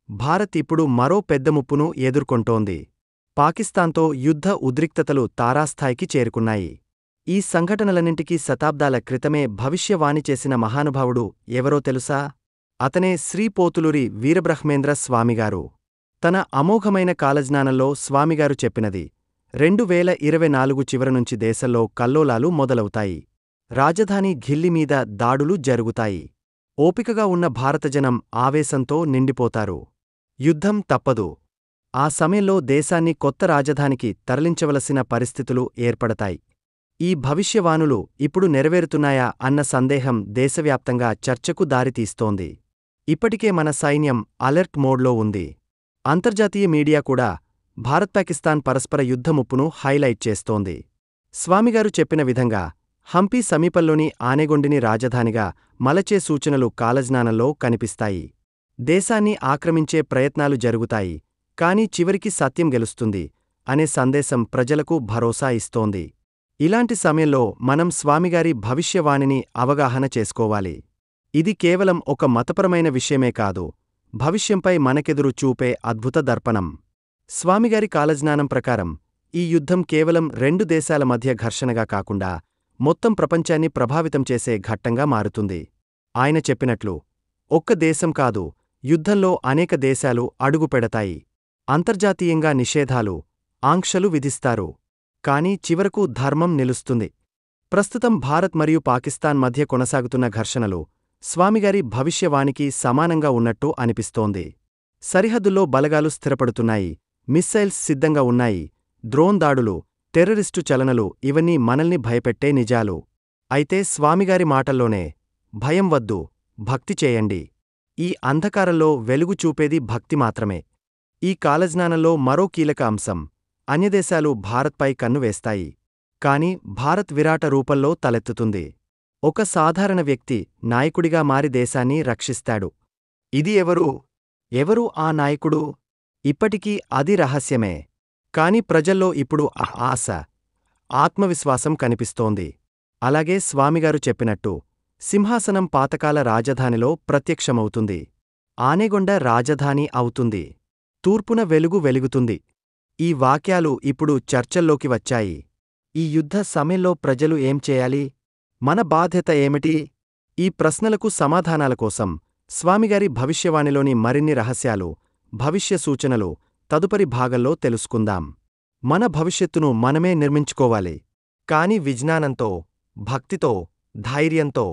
భారత్ ఇప్పుడు మరో పెద్ద ముప్పును ఎదుర్కొంటోంది. పాకిస్తాన్తో యుద్ధ ఉద్రిక్తతలు తారాస్థాయికి చేరుకున్నాయి. ఈ సంఘటనలన్నింటికీ శతాబ్దాల క్రితమే భవిష్యవాణి చేసిన మహానుభావుడు ఎవరో తెలుసా? అతనే శ్రీ పోతులూరి వీరబ్రహ్మేంద్ర స్వామిగారు. తన అమోఘమైన కాలజ్ఞానంలో స్వామిగారు చెప్పినది 2024 చివరనుంచి దేశంలో కల్లోలాలు మొదలవుతాయి. రాజధాని ఢిల్లీ మీద దాడులు జరుగుతాయి. ఓపికగా ఉన్న భారతజనం ఆవేశంతో నిండిపోతారు. యుద్ధం తప్పదు. ఆ సమయంలో దేశాన్ని కొత్త రాజధానికి తరలించవలసిన పరిస్థితులు ఏర్పడతాయి. ఈ భవిష్యవాణులు ఇప్పుడు నెరవేరుతున్నాయా అన్న సందేహం దేశవ్యాప్తంగా చర్చకు దారితీస్తోంది. ఇప్పటికే మన సైన్యం అలర్ట్ మోడ్లో ఉంది. అంతర్జాతీయ మీడియా కూడా భారత్-పాకిస్తాన్ పరస్పర యుద్ధ ముప్పును హైలైట్ చేస్తోంది. స్వామిగారు చెప్పిన విధంగా హంపీ సమీపంలోని ఆనెగొండిని రాజధానిగా మలచే సూచనలు కాలజ్ఞానంలో కనిపిస్తాయి. దేశాన్ని ఆక్రమించే ప్రయత్నాలు జరుగుతాయి, కానీ చివరికి సత్యం గెలుస్తుంది అనే సందేశం ప్రజలకు భరోసా ఇస్తోంది. ఇలాంటి సమయంలో మనం స్వామిగారి భవిష్యవాణిని అవగాహన చేసుకోవాలి. ఇది కేవలం ఒక మతపరమైన విషయమే కాదు, భవిష్యంపై మనకెదురు చూపే అద్భుత దర్పణం. స్వామిగారి కాలజ్ఞానం ప్రకారం ఈ యుద్ధం కేవలం 2 దేశాల మధ్య ఘర్షణగా కాకుండా మొత్తం ప్రపంచాన్ని ప్రభావితం చేసే ఘట్టంగా మారుతుంది. ఆయన చెప్పినట్లు ఒక్క దేశం కాదు, యుద్ధంలో అనేక దేశాలు అడుగుపెడతాయి. అంతర్జాతీయంగా నిషేధాలు, ఆంక్షలు విధిస్తారు. కానీ చివరకు ధర్మం నిలుస్తుంది. ప్రస్తుతం భారత్ మరియు పాకిస్తాన్ మధ్య కొనసాగుతున్న ఘర్షణలు స్వామిగారి భవిష్యవాణికి సమానంగా ఉన్నట్టు అనిపిస్తోంది. సరిహద్దుల్లో బలగాలు స్థిరపడుతున్నాయి, మిస్సైల్స్ సిద్ధంగా ఉన్నాయి, డ్రోన్ దాడులు, టెర్రరిస్టు చలనలు ఇవన్నీ మనల్ని భయపెట్టే నిజాలు. అయితే స్వామిగారి మాటల్లోనే భయం వద్దు, భక్తి చేయండి. ఈ అంధకారంలో వెలుగు చూపేది భక్తి మాత్రమే. ఈ కాలజ్ఞానంలో మరో కీలక అంశం, అన్యదేశాలు భారత్పై కన్నువేస్తాయి. కాని భారత్ విరాట రూపంలో తలెత్తుతుంది. ఒక సాధారణ వ్యక్తి నాయకుడిగా మారి దేశాన్ని రక్షిస్తాడు. ఇది ఎవరు ఆ నాయకుడు? ఇప్పటికీ అది రహస్యమే. కాని ప్రజల్లో ఇప్పుడు ఆశ, ఆత్మవిశ్వాసం కనిపిస్తోంది. అలాగే స్వామిగారు చెప్పినట్టు సింహాసనం పాతకాల రాజధానిలో ప్రత్యక్షమవుతుంది. ఆనెగొండ రాజధాని అవుతుంది. తూర్పున వెలుగు వెలుగుతుంది. ఈ వాక్యాలు ఇప్పుడు చర్చల్లోకి వచ్చాయి. ఈ యుద్ధ సమయంలో ప్రజలు ఏం చేయాలి? మన బాధ్యత ఏమిటి? ఈ ప్రశ్నలకు సమాధానాల కోసం స్వామిగారి భవిష్యవాణిలోని మరిన్ని రహస్యాలు, భవిష్య సూచనలు తదుపరి భాగంలో తెలుసుకుందాం. మన భవిష్యత్తును మనమే నిర్మించుకోవాలి. కాని విజ్ఞానంతో, భక్తితో, ధైర్యంతో.